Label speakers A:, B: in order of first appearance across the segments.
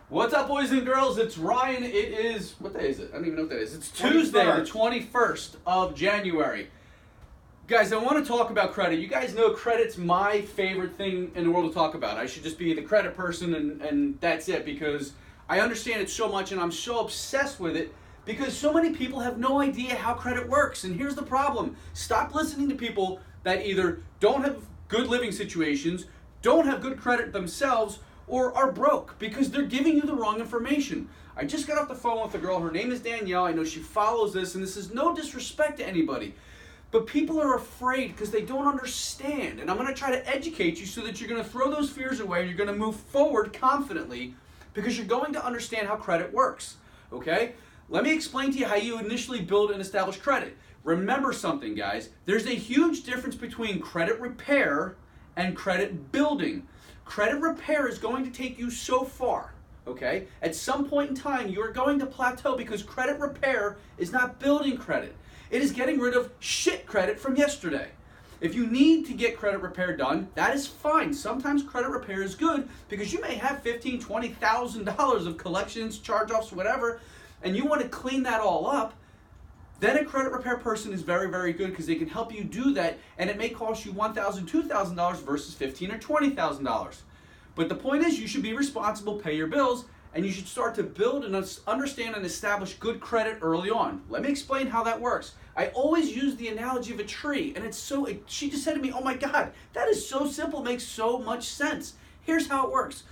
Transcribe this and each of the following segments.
A: What's up, boys and girls? It's Ryan. It is, what day is it? I don't even know what that is. It's Tuesday, the 21st of January. Guys, I want to talk about credit. You guys know credit's my favorite thing in the world to talk about. I should just be the credit person and that's it, because I understand it so much and I'm so obsessed with it because so many people have no idea how credit works. And here's the problem. Stop listening to people that either don't have good living situations, don't have good credit themselves, or are broke, because they're giving you the wrong information. I just got off the phone with a girl. Her name is Danielle. I know she follows this, and this is no disrespect to anybody. But people are afraid because they don't understand. And I'm going to try to educate you so that you're going to throw those fears away and you're going to move forward confidently because you're going to understand how credit works. Okay? Let me explain to you how you initially build and establish credit. Remember something, guys. There's a huge difference between credit repair and credit building. Credit repair is going to take you so far, okay? At some point in time, you're going to plateau because credit repair is not building credit. It is getting rid of shit credit from yesterday. If you need to get credit repair done, that is fine. Sometimes credit repair is good because you may have $15,000, $20,000 of collections, charge-offs, whatever, and you want to clean that all up. Then a credit repair person is very, very good because they can help you do that, and it may cost you $1,000, $2,000 versus $15,000 or $20,000. But the point is, you should be responsible, pay your bills, and you should start to build and understand and establish good credit early on. Let me explain how that works. I always use the analogy of a tree, and she just said to me, oh my God, that is so simple, makes so much sense. Here's how it works.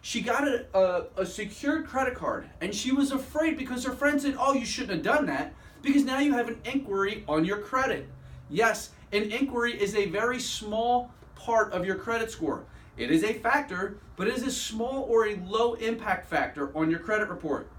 A: She got a secured credit card, and she was afraid because her friend said, oh, you shouldn't have done that, because now you have an inquiry on your credit. Yes, an inquiry is a very small part of your credit score. It is a factor, but it is a small or a low impact factor on your credit report.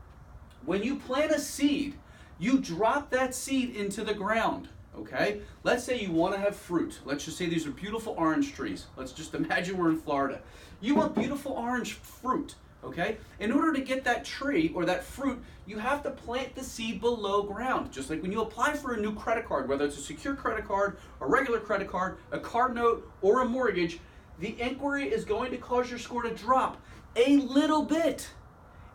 A: When you plant a seed, you drop that seed into the ground, okay? Let's say you want to have fruit. Let's just say these are beautiful orange trees. Let's just imagine we're in Florida. You want beautiful orange fruit, okay? In order to get that tree or that fruit, you have to plant the seed below ground. Just like when you apply for a new credit card, whether it's a secure credit card, a regular credit card, a car note, or a mortgage, the inquiry is going to cause your score to drop a little bit.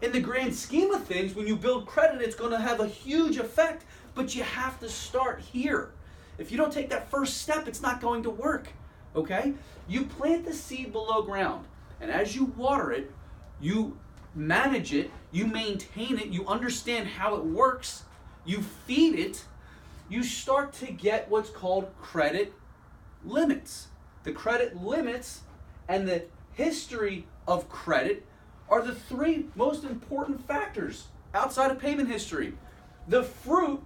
A: In the grand scheme of things, when you build credit, it's going to have a huge effect, but you have to start here. If you don't take that first step, it's not going to work, okay? You plant the seed below ground, and as you water it, you manage it, you maintain it, you understand how it works, you feed it, you start to get what's called credit limits. The credit limits and the history of credit are the three most important factors outside of payment history. The fruit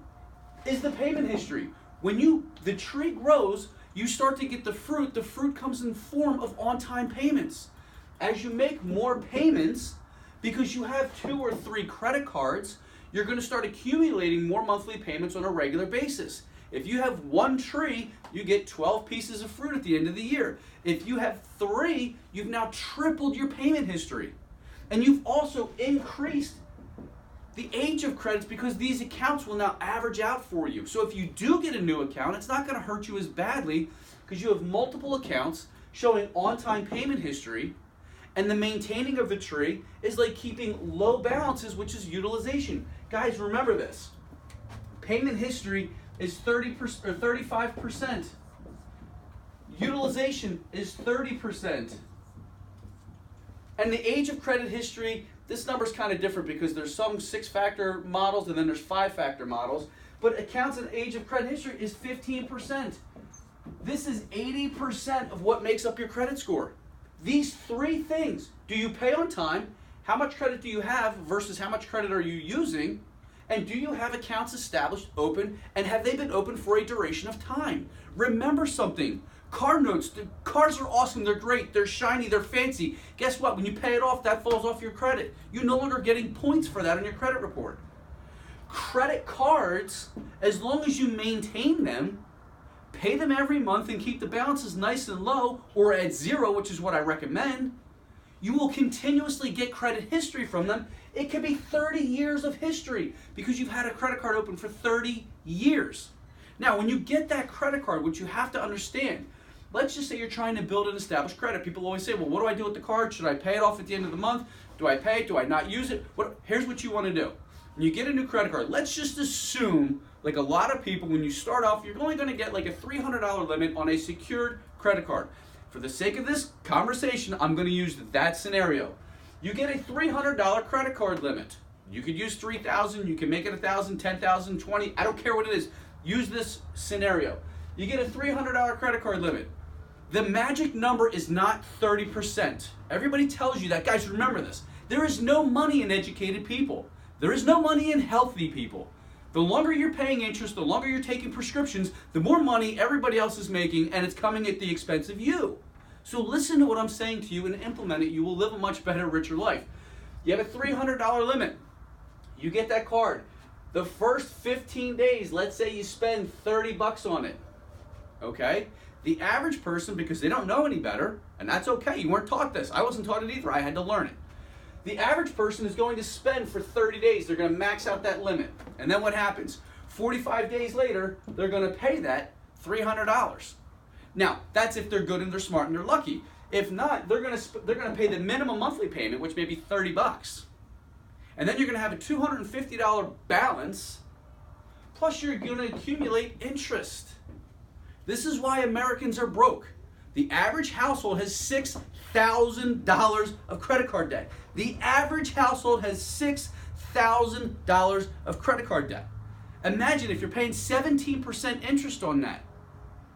A: is the payment history. When the tree grows, you start to get the fruit. The fruit comes in the form of on-time payments. As you make more payments, because you have 2 or 3 credit cards, you're going to start accumulating more monthly payments on a regular basis. If you have 1 tree, you get 12 pieces of fruit at the end of the year. If you have 3, you've now tripled your payment history. And you've also increased the age of credits because these accounts will now average out for you. So if you do get a new account, it's not going to hurt you as badly because you have multiple accounts showing on-time payment history, and the maintaining of the tree is like keeping low balances, which is utilization. Guys, remember this. Payment history is 30% or 35%. Utilization is 30%. And the age of credit history, this number is kind of different because there's some 6-factor models and then there's 5-factor models. But accounts and age of credit history is 15%. This is 80% of what makes up your credit score. These 3 things, do you pay on time? How much credit do you have versus how much credit are you using? And do you have accounts established, open, and have they been open for a duration of time? Remember something. Car notes, the cars are awesome, they're great, they're shiny, they're fancy. Guess what? When you pay it off, that falls off your credit. You're no longer getting points for that on your credit report. Credit cards, as long as you maintain them, pay them every month and keep the balances nice and low or at 0, which is what I recommend, you will continuously get credit history from them. It could be 30 years of history because you've had a credit card open for 30 years. Now, when you get that credit card, what you have to understand, Let's just say you're trying to build and establish credit. People always say, well, what do I do with the card? Should I pay it off at the end of the month? Do I pay it? Do I not use it? Here's what you want to do. When you get a new credit card, let's just assume, like a lot of people, when you start off, you're only going to get like a $300 limit on a secured credit card. For the sake of this conversation, I'm going to use that scenario. You get a $300 credit card limit. You could use $3,000, you can make it $1,000, $10,000, $20,000, I don't care what it is. Use this scenario. You get a $300 credit card limit. The magic number is not 30%. Everybody tells you that. Guys, remember this. There is no money in educated people. There is no money in healthy people. The longer you're paying interest, the longer you're taking prescriptions, the more money everybody else is making, and it's coming at the expense of you. So listen to what I'm saying to you and implement it. You will live a much better, richer life. You have a $300 limit. You get that card. The first 15 days, let's say you spend 30 bucks on it. Okay? The average person, because they don't know any better, and that's okay, you weren't taught this. I wasn't taught it either, I had to learn it. The average person is going to spend for 30 days, they're going to max out that limit. And then what happens? 45 days later, they're going to pay that $300. Now, that's if they're good and they're smart and they're lucky. If not, they're going to pay the minimum monthly payment, which may be 30 bucks. And then you're going to have a $250 balance, plus you're going to accumulate interest. This is why Americans are broke. The average household has $6,000 of credit card debt. The average household has $6,000 of credit card debt. Imagine if you're paying 17% interest on that.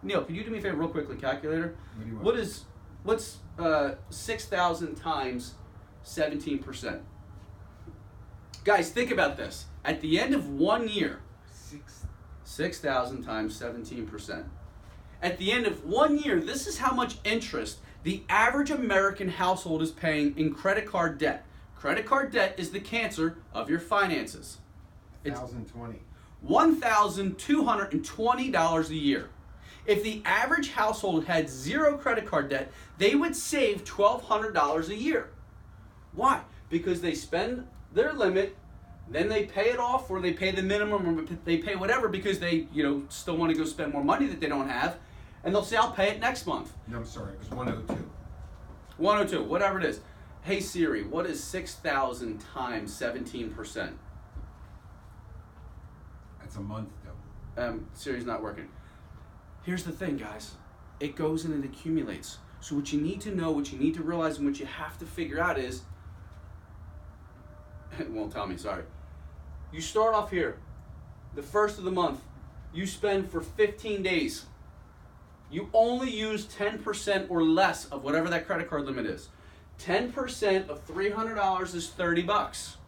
A: Neil, can you do me a favor real quickly, calculator? What's 6,000 times 17%? Guys, think about this. At the end of 1 year, 6,000 times 17%. At the end of 1 year, this is how much interest the average American household is paying in credit card debt. Credit card debt is the cancer of your finances. It's $1,220 a year. If the average household had zero credit card debt, they would save $1,200 a year. Why? Because they spend their limit, then they pay it off, or they pay the minimum, or they pay whatever because they, still want to go spend more money that they don't have, and they'll say, I'll pay it next month.
B: No, I'm sorry, it was 102.
A: 102, whatever it is. Hey Siri, what is 6,000 times 17%?
B: That's a month, though.
A: Siri's not working. Here's the thing, guys. It goes in and accumulates. So what you need to know, what you need to realize, and what you have to figure out is, it won't tell me, sorry. You start off here, the first of the month, you spend for 15 days. You only use 10% or less of whatever that credit card limit is. 10% of $300 is 30 bucks.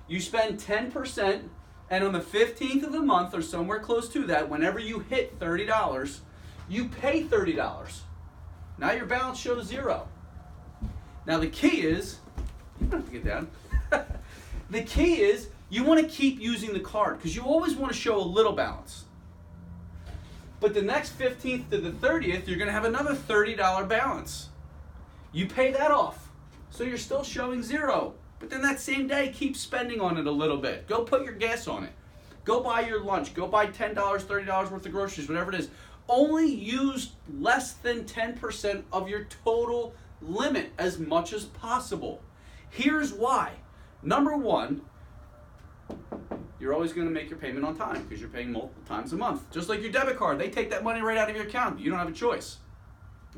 A: You spend 10%, and on the 15th of the month, or somewhere close to that, whenever you hit $30, you pay $30. Now your balance shows zero. Now the key is, you don't have to get down. The key is, you want to keep using the card, because you always want to show a little balance. But the next 15th to the 30th, you're going to have another $30 balance. You pay that off. So you're still showing zero. But then that same day, keep spending on it a little bit. Go put your gas on it. Go buy your lunch. Go buy $10, $30 worth of groceries, whatever it is. Only use less than 10% of your total limit as much as possible. Here's why. Number one, you're always going to make your payment on time because you're paying multiple times a month. Just like your debit card, they take that money right out of your account. You don't have a choice.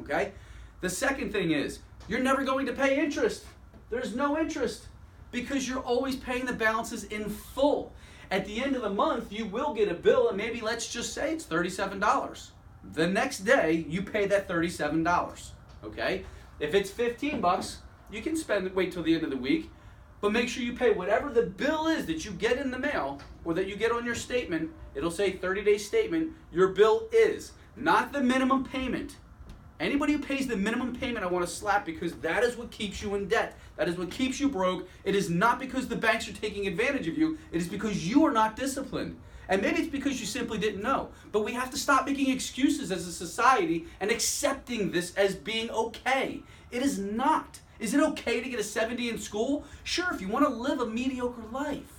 A: Okay? The second thing is, you're never going to pay interest. There's no interest because you're always paying the balances in full. At the end of the month, you will get a bill, and maybe let's just say it's $37. The next day, you pay that $37. Okay? If it's 15 bucks, you can wait till the end of the week. But make sure you pay whatever the bill is that you get in the mail or that you get on your statement. It'll say 30-day statement. Your bill is, not the minimum payment. Anybody who pays the minimum payment, I want to slap, because that is what keeps you in debt. That is what keeps you broke. It is not because the banks are taking advantage of you. It is because you are not disciplined. And maybe it's because you simply didn't know. But we have to stop making excuses as a society and accepting this as being okay. It is not. Is it okay to get a 70 in school? Sure, if you want to live a mediocre life.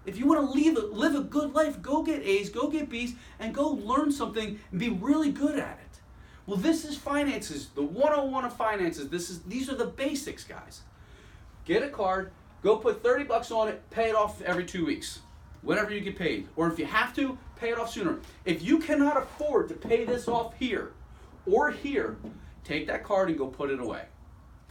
A: If you want to live a good life, go get A's, go get B's, and go learn something and be really good at it. Well, this is finances, the 101 of finances. These are the basics, guys. Get a card, go put 30 bucks on it, pay it off every 2 weeks. Whenever you get paid. Or if you have to, pay it off sooner. If you cannot afford to pay this off here or here, take that card and go put it away.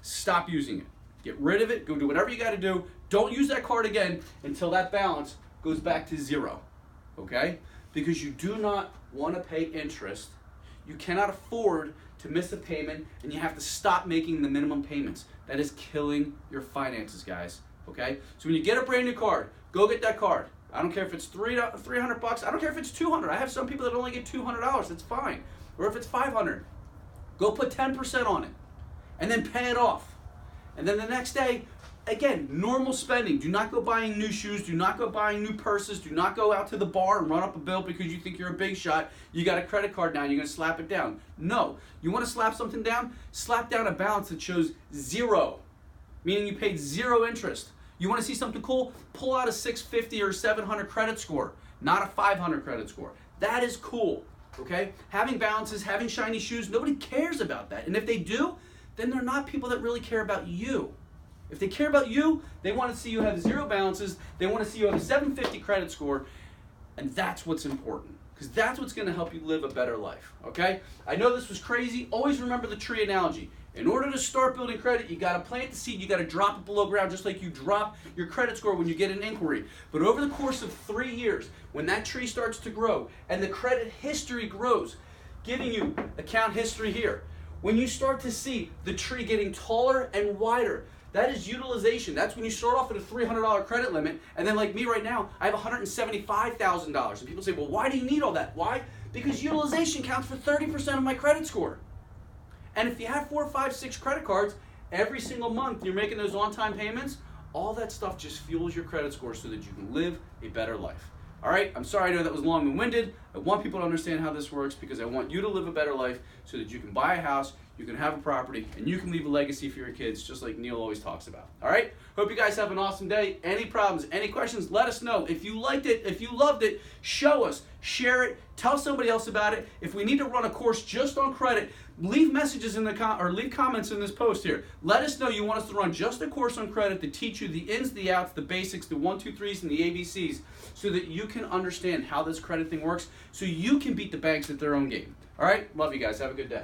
A: Stop using it. Get rid of it. Go do whatever you got to do. Don't use that card again until that balance goes back to zero. Okay? Because you do not want to pay interest. You cannot afford to miss a payment, and you have to stop making the minimum payments. That is killing your finances, guys. Okay? So when you get a brand new card, go get that card. I don't care if it's $300 bucks. I don't care if it's $200. I have some people that only get $200. That's fine. Or if it's $500, go put 10% on it, and then pay it off. And then the next day, again, normal spending. Do not go buying new shoes. Do not go buying new purses. Do not go out to the bar and run up a bill because you think you're a big shot. You got a credit card now. You're going to slap it down. No. You want to slap something down? Slap down a balance that shows zero, meaning you paid zero interest. You want to see something cool? Pull out a 650 or 700 credit score, not a 500 credit score. That is cool, okay? Having balances, having shiny shoes, nobody cares about that. And if they do, then they're not people that really care about you. If they care about you, they want to see you have zero balances, they want to see you have a 750 credit score, and that's what's important. Because that's what's going to help you live a better life, okay? I know this was crazy. Always remember the tree analogy. In order to start building credit, you got to plant the seed, you got to drop it below ground just like you drop your credit score when you get an inquiry. But over the course of 3 years, when that tree starts to grow and the credit history grows, giving you account history here, when you start to see the tree getting taller and wider, that is utilization. That's when you start off at a $300 credit limit, and then like me right now, I have $175,000. And people say, well, why do you need all that? Why? Because utilization counts for 30% of my credit score. And if you have 4, 5, 6 credit cards, every single month you're making those on-time payments, all that stuff just fuels your credit score so that you can live a better life. All right, I'm sorry I know that was long and winded. I want people to understand how this works because I want you to live a better life so that you can buy a house, you can have a property, and you can leave a legacy for your kids just like Neil always talks about. All right, hope you guys have an awesome day. Any problems, any questions, let us know. If you liked it, if you loved it, show us, share it, tell somebody else about it. If we need to run a course just on credit, leave messages in the leave comments in this post here. Let us know you want us to run just a course on credit to teach you the ins, the outs, the basics, the 1, 2, 3s, and the ABCs so that you can understand how this credit thing works so you can beat the banks at their own game. All right? Love you guys. Have a good day.